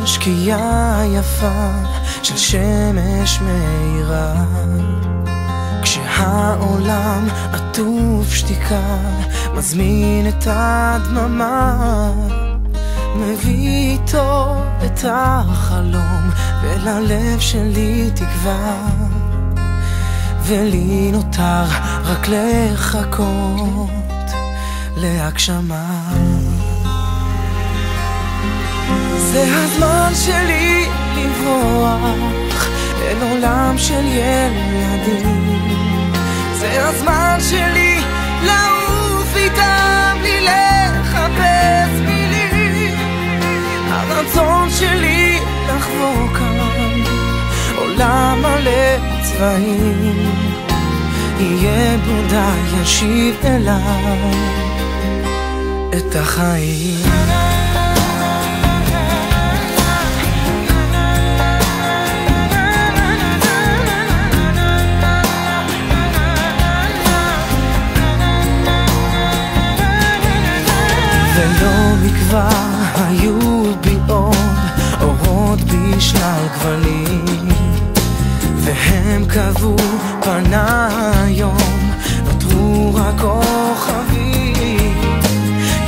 שקיעה יפה של שמש מאירה, כשהעולם עטוף שתיקה, מזמין את הדממה, מביא איתו את החלום, וללב שלי תקווה, ולי נותר רק לחכות להגשמה. זה הזמן שלי לברוח אל עולם של ילדים, זה הזמן שלי לעוף איתם בלי לחפש מילים, הרצון שלי לחבור כאן עולם מלא צבעים, יהיה בו די ישיב אליי את החיים. ולא מכבר היו בי עוד אורות בשלל גוונים, והם קבעו פניי היום, נותרו רק כוכבים,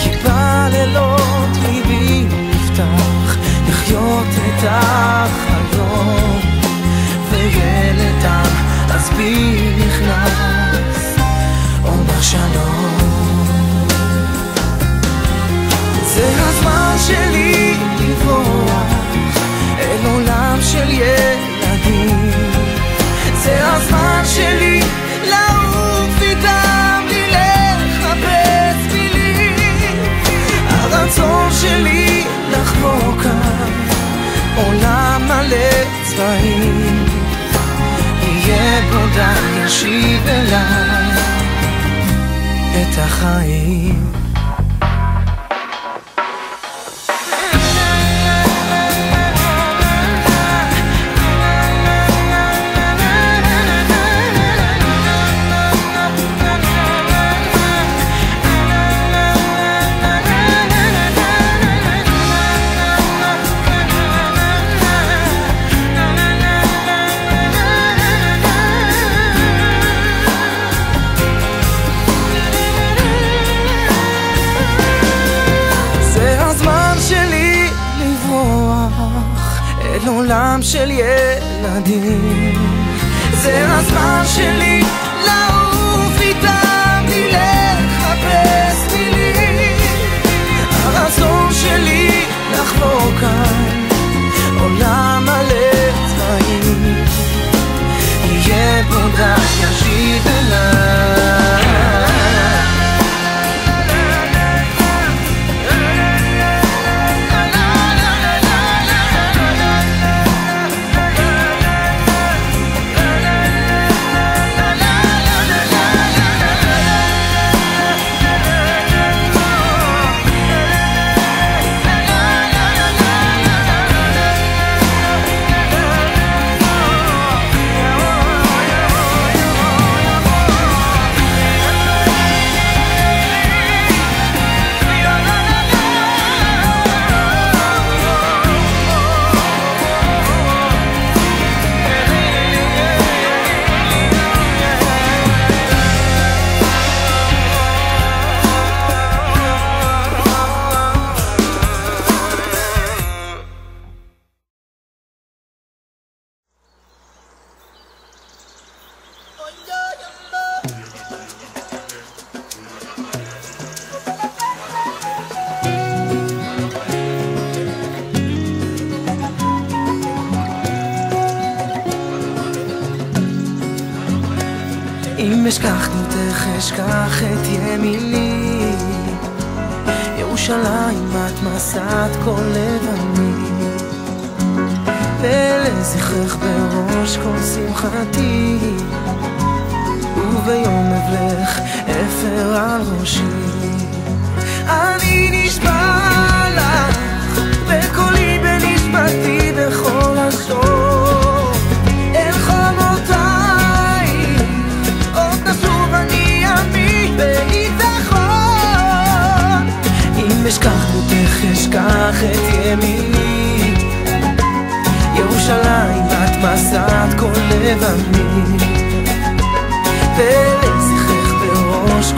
כי בלילות ליבי נפתח לחיות את החלום, וילד אז בי נכנס אומר שלום. זה הזמן שלי לברוח אל עולם של ילדים, זה הזמן שלי לעוף איתם בלי לחפש מילים, הרצון שלי לחבור כאן עולם מלא צבעים, יהיה בו די ישיב אליי את החיים. עולם של ילדים, זה הזמן שלי לעוף איתם בלי לחפש מילים, הרצון שלי לחבור כאן עולם מלא צבעים, יהיה בו די ישיב אליי. אם אשכח דמותך אשכח את ימיני, ירושלים את מסעת כל לבני, ולזכרך בראש כל שמחתי, וביום אבלך אפר על ראשי. אני נשבע לך בקולי בנשמתי בכל לשון, אל חומותיי עוד נשוב אני אמין בניצחון. אם אשכח דמותך אשכח את ימיני,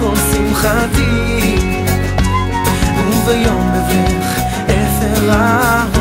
כל שמחתי, וביום בבך אפרח